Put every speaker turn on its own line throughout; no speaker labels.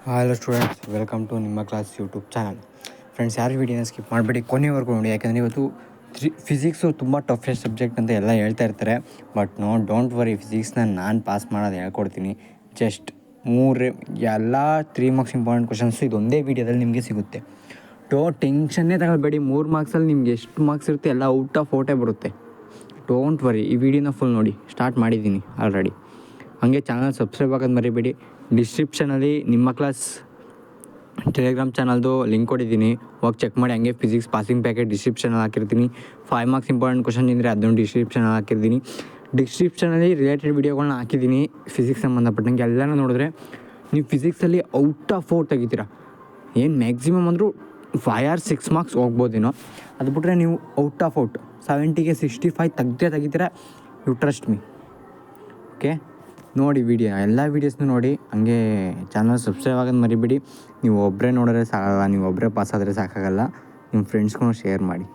Hello students, welcome to ನಿಮ್ಮ class YouTube channel. Friends, ಯಾರು ವೀಡಿಯೋನ ಸ್ಕಿಪ್ ಮಾಡಬೇಡಿ, ಕೊನೆವರೆಗೂ ನೋಡಿ. ಯಾಕಂದರೆ ಇವತ್ತು ಫಿಸಿಕ್ಸು ತುಂಬ ಟಫೆಸ್ಟ್ ಸಬ್ಜೆಕ್ಟ್ ಅಂತ ಎಲ್ಲ ಹೇಳ್ತಾ ಇರ್ತಾರೆ. ಬಟ್ ಡೋಂಟ್ ವರಿ, ಫಿಸಿಕ್ಸ್ನ ನಾನು ಪಾಸ್ ಮಾಡೋದು ಹೇಳ್ಕೊಡ್ತೀನಿ. ಜಸ್ಟ್ ಎಲ್ಲ 3 ಮಾರ್ಕ್ಸ್ ಇಂಪಾರ್ಟೆಂಟ್ ಕ್ವಶನ್ಸು ಇದೊಂದೇ ವೀಡಿಯೋದಲ್ಲಿ ನಿಮಗೆ ಸಿಗುತ್ತೆ. ಟೆನ್ಷನ್ನೇ ತಗೊಳ್ಬೇಡಿ. 3 ಮಾರ್ಕ್ಸಲ್ಲಿ ನಿಮ್ಗೆ ಎಷ್ಟು ಮಾರ್ಕ್ಸ್ ಇರುತ್ತೆ ಎಲ್ಲ ಔಟ್ ಆಫ್ ಔಟೇ ಬರುತ್ತೆ. ಡೋಂಟ್ ವರಿ, ಈ ವಿಡಿಯೋನ ಫುಲ್ ನೋಡಿ. ಸ್ಟಾರ್ಟ್ ಮಾಡಿದ್ದೀನಿ ಆಲ್ರೆಡಿ. ಹಾಗೆ ಚಾನಲ್ ಸಬ್ಸ್ಕ್ರೈಬ್ ಆಗೋದು ಮರಿಬೇಡಿ. ಡಿಸ್ಕ್ರಿಪ್ಷನಲ್ಲಿ ನಿಮ್ಮ ಕ್ಲಾಸ್ ಟೆಲಿಗ್ರಾಮ್ ಚಾನಲ್ದು ಲಿಂಕ್ ಕೊಟ್ಟಿದ್ದೀನಿ, ಹೋಗಿ ಚೆಕ್ ಮಾಡಿ. ಹಂಗೆ ಫಿಸಿಕ್ಸ್ ಪಾಸಿಂಗ್ ಪ್ಯಾಕೆಟ್ ಡಿಸ್ಕ್ರಿಪ್ಷನಲ್ಲಿ ಹಾಕಿರ್ತೀನಿ. 5 ಮಾರ್ಕ್ಸ್ ಇಂಪಾರ್ಟೆಂಟ್ ಕ್ವಶನ್ ಇದ್ದರೆ ಅದನ್ನು ಡಿಸ್ಕ್ರಿಪ್ಷನಲ್ಲಿ ಹಾಕಿರ್ತೀನಿ. ಡಿಸ್ಕ್ರಿಪ್ಷನಲ್ಲಿ ರಿಲೇಟೆಡ್ ವೀಡಿಯೋಗಳನ್ನ ಹಾಕಿದ್ದೀನಿ ಫಿಸಿಕ್ಸ್ ಸಂಬಂಧಪಟ್ಟಂಗೆ. ಎಲ್ಲನೂ ನೋಡಿದ್ರೆ ನೀವು ಫಿಸಿಕ್ಸಲ್ಲಿ ಔಟ್ ಆಫ್ ಔಟ್ ತೆಗಿತೀರಾ. ಏನು ಮ್ಯಾಕ್ಸಿಮಮ್ ಅಂದರೂ 5 or 6 ಮಾರ್ಕ್ಸ್ ಹೋಗ್ಬೋದೇನೋ. ಅದು ಬಿಟ್ಟರೆ ನೀವು ಔಟ್ ಆಫ್ ಔಟ್ 70ಗೆ 65 ತೆಗಿತೀರಾ. You trust me. ಓಕೆ, ನೋಡಿ ವೀಡಿಯೋ, ಎಲ್ಲ ವೀಡಿಯೋಸ್ನೂ ನೋಡಿ. ಹಂಗೆ ಚಾನಲ್ ಸಬ್ಸ್ಕ್ರೈಬ್ ಆಗೋದು ಮರಿಬೇಡಿ. ನೀವು ಒಬ್ಬರೇ ನೋಡಿದ್ರೆ ಸಾಕಾಗಲ್ಲ, ನೀವು ಒಬ್ಬರೇ ಪಾಸ್ ಆದರೆ ಸಾಕಾಗಲ್ಲ. ನಿಮ್ಮ ಫ್ರೆಂಡ್ಸ್ಗೂ ಶೇರ್ ಮಾಡಿ.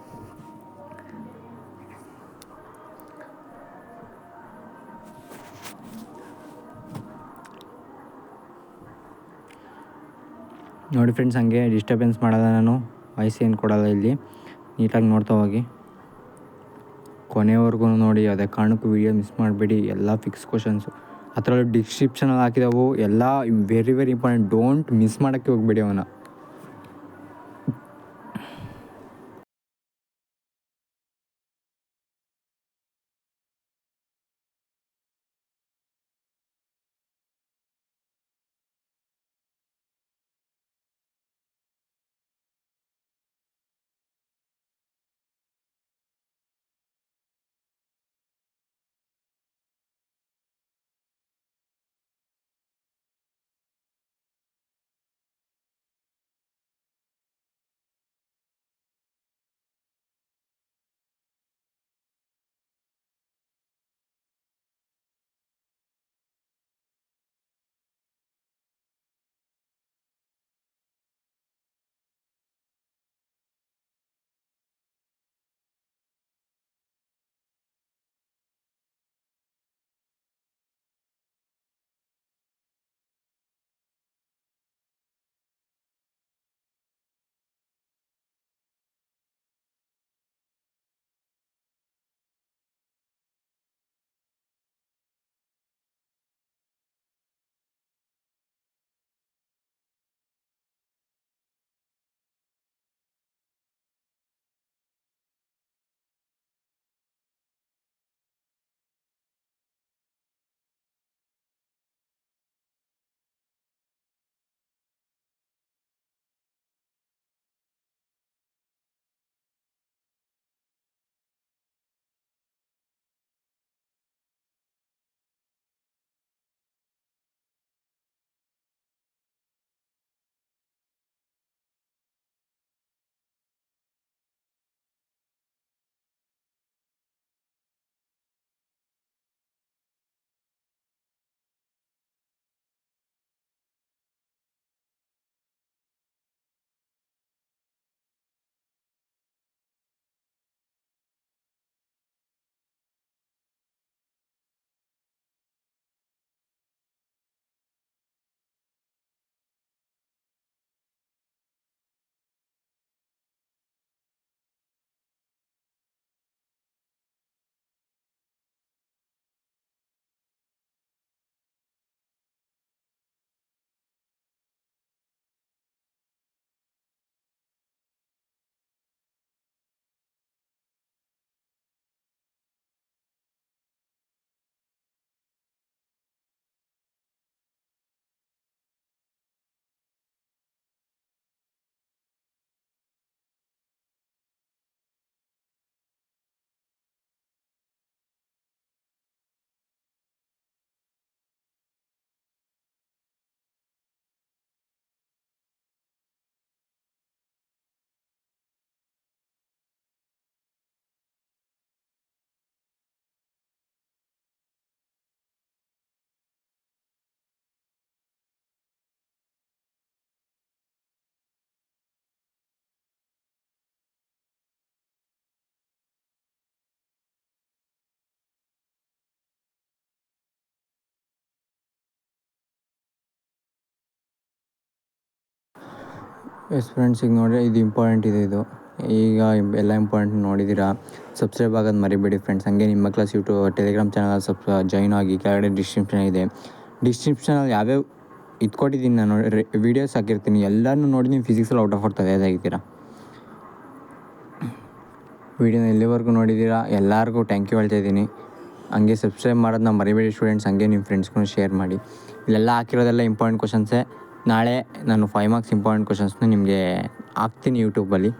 ನೋಡಿ ಫ್ರೆಂಡ್ಸ್, ಹಂಗೆ ಡಿಸ್ಟರ್ಬೆನ್ಸ್ ಮಾಡೋಲ್ಲ, ನಾನು ವಾಯ್ಸ್ ಏನು ಕೊಡೋಲ್ಲ ಇಲ್ಲಿ. ನೀಟಾಗಿ ನೋಡ್ತಾ ಹೋಗಿ, ಕೊನೆವರೆಗೂ ನೋಡಿ. ಅದೇ ಕಾರಣಕ್ಕೂ ವೀಡಿಯೋ ಮಿಸ್ ಮಾಡಬೇಡಿ. ಎಲ್ಲ ಫಿಕ್ಸ್ ಕ್ವಶನ್ಸು ಅದರಲ್ಲೂ ಡಿಸ್ಕ್ರಿಪ್ಷನಲ್ಲಿ ಹಾಕಿದವು ಎಲ್ಲ ವೆರಿ ಇಂಪಾರ್ಟೆಂಟ್. ಡೋಂಟ್ ಮಿಸ್ ಮಾಡೋಕ್ಕೆ ಹೋಗಬೇಡಿ ಅವನ್ನ. ಎಸ್ ಫ್ರೆಂಡ್ಸ್, ಈಗ ನೋಡಿದ್ರೆ ಇದು ಇಂಪಾರ್ಟೆಂಟ್ ಇದೆ. ಇದು ಈಗ ಎಲ್ಲ ಇಂಪಾರ್ಟೆಂಟ್ ನೋಡಿದ್ದೀರಾ. ಸಬ್ಸ್ಕ್ರೈಬ್ ಆಗೋದು ಮರಿಬೇಡಿ ಫ್ರೆಂಡ್ಸ್. ಹಾಗೆ ನಿಮ್ಮ class YouTube Telegram channel join ಆಗಿ. ಕೆಳಗಡೆ ಡಿಸ್ಕ್ರಿಪ್ಷನ್ ಇದೆ. ಡಿಸ್ಕ್ರಿಪ್ಷನಲ್ಲಿ ಯಾವ್ಯಾವ ಇದ್ಕೊಟ್ಟಿದ್ದೀನಿ ನಾನು ವೀಡಿಯೋಸ್ ಹಾಕಿರ್ತೀನಿ. ಎಲ್ಲನೂ ನೋಡಿ ನೀವು ಫಿಸಿಕ್ಸಲ್ಲಿ ಔಟ್ ಆಫ್ ಔಟ್ ತೆಗೆದಾಗಿದ್ದೀರಾ. ವೀಡಿಯೋನ ಎಲ್ಲಿವರೆಗೂ ನೋಡಿದ್ದೀರಾ ಎಲ್ಲರಿಗೂ ಥ್ಯಾಂಕ್ ಯು ಹೇಳ್ತಾಯಿದ್ದೀನಿ. ಹಂಗೆ ಸಬ್ಸ್ಕ್ರೈಬ್ ಮಾಡೋದನ್ನ ಮರಿಬೇಡಿ ಸ್ಟೂಡೆಂಟ್ಸ್. ಹಂಗೆ ನಿಮ್ಮ ಫ್ರೆಂಡ್ಸ್ಗೂ ಶೇರ್ ಮಾಡಿ. ಇಲ್ಲೆಲ್ಲ ಹಾಕಿರೋದೆಲ್ಲ ಇಂಪಾರ್ಟೆಂಟ್ ಕ್ವಶನ್ಸೇ. ನಾಳೆ ನಾನು 5 ಮಾರ್ಕ್ಸ್ ಇಂಪಾರ್ಟೆಂಟ್ ಕ್ವಶನ್ಸ್ನ ನಿಮಗೆ ಹಾಕ್ತೀನಿ ಯೂಟ್ಯೂಬಲ್ಲಿ.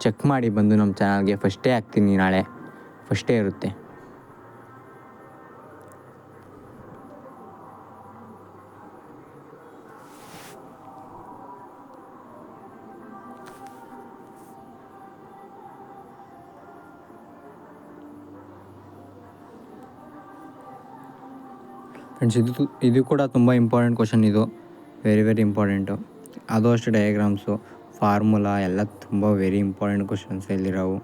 ಚೆಕ್ ಮಾಡಿ ಬಂದು ನಮ್ಮ ಚಾನಲ್ಗೆ. ಫಸ್ಟೇ ಹಾಕ್ತೀನಿ, ನಾಳೆ ಫಸ್ಟೇ ಇರುತ್ತೆ. ಫ್ರೆಂಡ್ಸ್, ಇದು ಕೂಡ ತುಂಬ ಇಂಪಾರ್ಟೆಂಟ್ ಕ್ವಶನ್. ಇದು ವೆರಿ ಇಂಪಾರ್ಟೆಂಟು. ಅದು ಅಷ್ಟೇ ಡಯಾಗ್ರಾಮ್ಸು, ಫಾರ್ಮುಲಾ ಎಲ್ಲ ತುಂಬ ವೆರಿ ಇಂಪಾರ್ಟೆಂಟ್ ಕ್ವಶನ್ಸ್ ಇಲ್ಲಿರೋವು.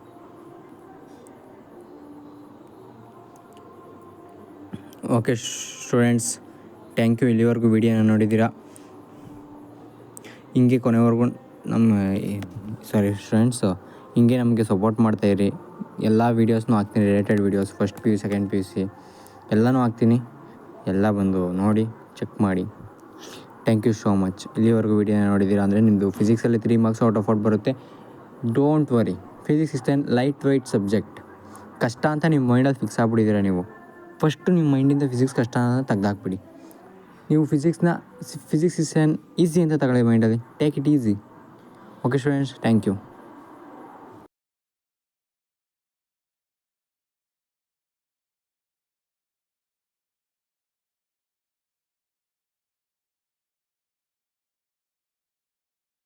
Okay students, thank you. ಇಲ್ಲಿವರೆಗೂ ವೀಡಿಯೋನ ನೋಡಿದ್ದೀರಾ. ಹಿಂಗೆ ಕೊನೆವರೆಗೂ ಸ್ಟೂಡೆಂಟ್ಸು ಹಿಂಗೆ ನಮಗೆ ಸಪೋರ್ಟ್ ಮಾಡ್ತಾಯಿರಿ. ಎಲ್ಲ ವೀಡಿಯೋಸ್ನೂ ಹಾಕ್ತೀನಿ, related videos, first PU second PUC ಎಲ್ಲನೂ ಹಾಕ್ತೀನಿ. ಎಲ್ಲ ಬಂದು ನೋಡಿ, ಚೆಕ್ ಮಾಡಿ. Thank you so much. ಇಲ್ಲಿವರೆಗೂ ವೀಡಿಯೋನ ನೋಡಿದ್ದೀರಾ ಅಂದರೆ ನಿಮ್ಮದು ಫಿಸಿಕ್ಸಲ್ಲಿ 3 ಮಾರ್ಕ್ಸ್ ಔಟ್ ಆಫ್ ಔಟ್ ಬರುತ್ತೆ. Don't worry, physics is an light weight subject. ಕಷ್ಟ ಅಂತ ನಿಮ್ಮ ಮೈಂಡಲ್ಲಿ ಫಿಕ್ಸ್ ಆಗ್ಬಿಟ್ಟಿದ್ದೀರಾ ನೀವು. ಫಸ್ಟು ನಿಮ್ಮ ಮೈಂಡಿಂದ ಫಿಸಿಕ್ಸ್ ಕಷ್ಟ ಅಂತ ತೆಗ್ದಾಕ್ಬಿಡಿ. ನೀವು ಫಿಸಿಕ್ಸ್ ಇಸ್ ಎನ್ ಈಸಿ ಅಂತ ತಗೊಳ್ಳಿ ಮೈಂಡಲ್ಲಿ. Take it easy. Okay students, thank you.